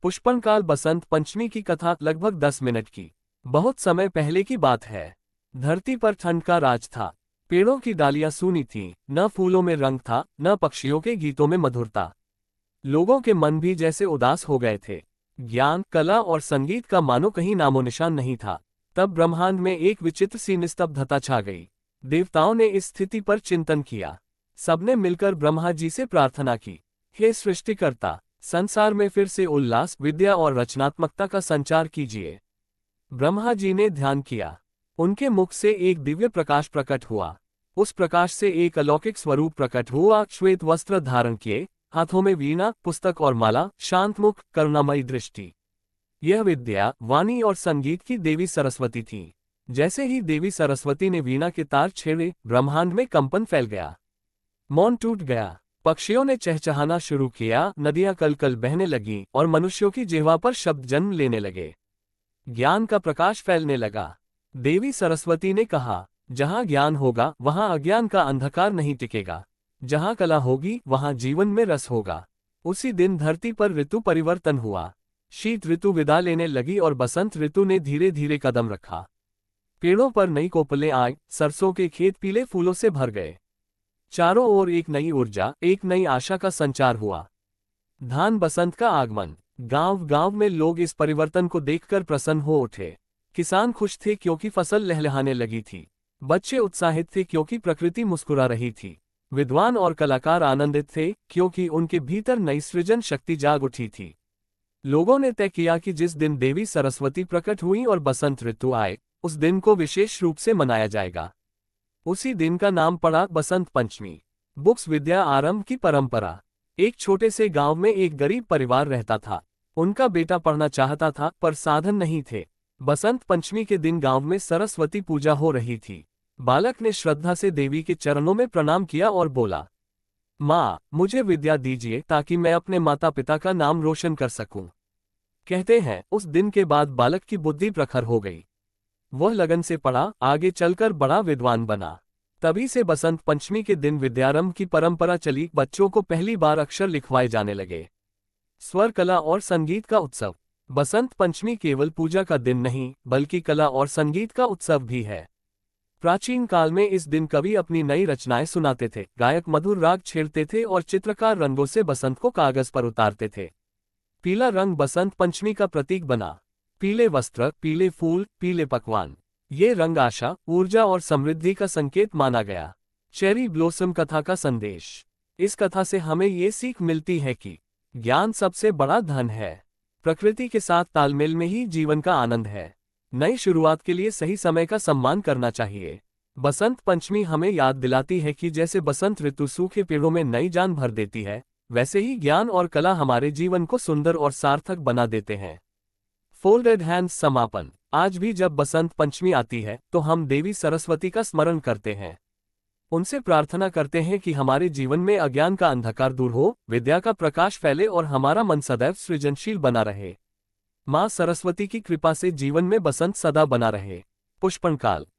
पुष्पनकाल बसंत पंचमी की कथा लगभग 10 मिनट की। बहुत समय पहले की बात है। धरती पर ठंड का राज था। पेड़ों की डालियां सूनी थीं, न फूलों में रंग था, न पक्षियों के गीतों में मधुरता। लोगों के मन भी जैसे उदास हो गए थे। ज्ञान, कला और संगीत का मानो कहीं नामो निशान नहीं था। तब ब्रह्मांड में एक विचित्र सी निस्तब्धता छा गई। देवताओं ने इस स्थिति पर चिंतन किया। सबने मिलकर ब्रह्मा जी से प्रार्थना की, हे सृष्टिकर्ता, संसार में फिर से उल्लास, विद्या और रचनात्मकता का संचार कीजिए। ब्रह्मा जी ने ध्यान किया। उनके मुख से एक दिव्य प्रकाश प्रकट हुआ। उस प्रकाश से एक अलौकिक स्वरूप प्रकट हुआ। श्वेत वस्त्र धारण किए, हाथों में वीणा, पुस्तक और माला, शांत मुख, करुणामयी दृष्टि। यह विद्या, वाणी और संगीत की देवी सरस्वती थी। जैसे ही देवी सरस्वती ने वीणा के तार छेड़े, ब्रह्मांड में कंपन फैल गया। मौन टूट गया। पक्षियों ने चहचहाना शुरू किया, नदियां कल-कल बहने लगीं और मनुष्यों की जिह्वा पर शब्द जन्म लेने लगे। ज्ञान का प्रकाश फैलने लगा। देवी सरस्वती ने कहा, जहां ज्ञान होगा वहां अज्ञान का अंधकार नहीं टिकेगा। जहां कला होगी वहां जीवन में रस होगा। उसी दिन धरती पर ऋतु परिवर्तन हुआ। शीत ऋतु विदा लेने लगी और बसंत ऋतु ने धीरे धीरे कदम रखा। पेड़ों पर नई कोपलें आईं, सरसों के खेत पीले फूलों से भर गए। चारों ओर एक नई ऊर्जा, एक नई आशा का संचार हुआ। धान बसंत का आगमन। गांव-गांव में लोग इस परिवर्तन को देखकर प्रसन्न हो उठे। किसान खुश थे क्योंकि फसल लहलहाने लगी थी। बच्चे उत्साहित थे क्योंकि प्रकृति मुस्कुरा रही थी। विद्वान और कलाकार आनंदित थे क्योंकि उनके भीतर नई सृजन शक्ति जाग उठी थी। लोगों ने तय किया कि जिस दिन देवी सरस्वती प्रकट हुई और बसंत ऋतु आए, उस दिन को विशेष रूप से मनाया जाएगा। उसी दिन का नाम पड़ा बसंत पंचमी। बुक्स विद्या आरंभ की परंपरा। एक छोटे से गांव में एक गरीब परिवार रहता था। उनका बेटा पढ़ना चाहता था पर साधन नहीं थे। बसंत पंचमी के दिन गांव में सरस्वती पूजा हो रही थी। बालक ने श्रद्धा से देवी के चरणों में प्रणाम किया और बोला, माँ, मुझे विद्या दीजिए ताकि मैं अपने माता पिता का नाम रोशन कर सकूं। कहते हैं उस दिन के बाद बालक की बुद्धि प्रखर हो गई। वह लगन से पढ़ा, आगे चलकर बड़ा विद्वान बना। तभी से बसंत पंचमी के दिन विद्यारंभ की परंपरा चली। बच्चों को पहली बार अक्षर लिखवाए जाने लगे। स्वर कला और संगीत का उत्सव। बसंत पंचमी केवल पूजा का दिन नहीं, बल्कि कला और संगीत का उत्सव भी है। प्राचीन काल में इस दिन कवि अपनी नई रचनाएं सुनाते थे, गायक मधुर राग छेड़ते थे और चित्रकार रंगों से बसंत को कागज पर उतारते थे। पीला रंग बसंत पंचमी का प्रतीक बना। पीले वस्त्र, पीले फूल, पीले पकवान, ये रंग आशा, ऊर्जा और समृद्धि का संकेत माना गया। चेरी ब्लॉसम कथा का संदेश। इस कथा से हमें ये सीख मिलती है कि ज्ञान सबसे बड़ा धन है। प्रकृति के साथ तालमेल में ही जीवन का आनंद है। नई शुरुआत के लिए सही समय का सम्मान करना चाहिए। बसंत पंचमी हमें याद दिलाती है कि जैसे बसंत ऋतु सूखे पेड़ों में नई जान भर देती है, वैसे ही ज्ञान और कला हमारे जीवन को सुंदर और सार्थक बना देते हैं। फोल्डेड हैंड्स समापन। आज भी जब बसंत पंचमी आती है तो हम देवी सरस्वती का स्मरण करते हैं। उनसे प्रार्थना करते हैं कि हमारे जीवन में अज्ञान का अंधकार दूर हो, विद्या का प्रकाश फैले और हमारा मन सदैव सृजनशील बना रहे। माँ सरस्वती की कृपा से जीवन में बसंत सदा बना रहे। पुष्पनकाल।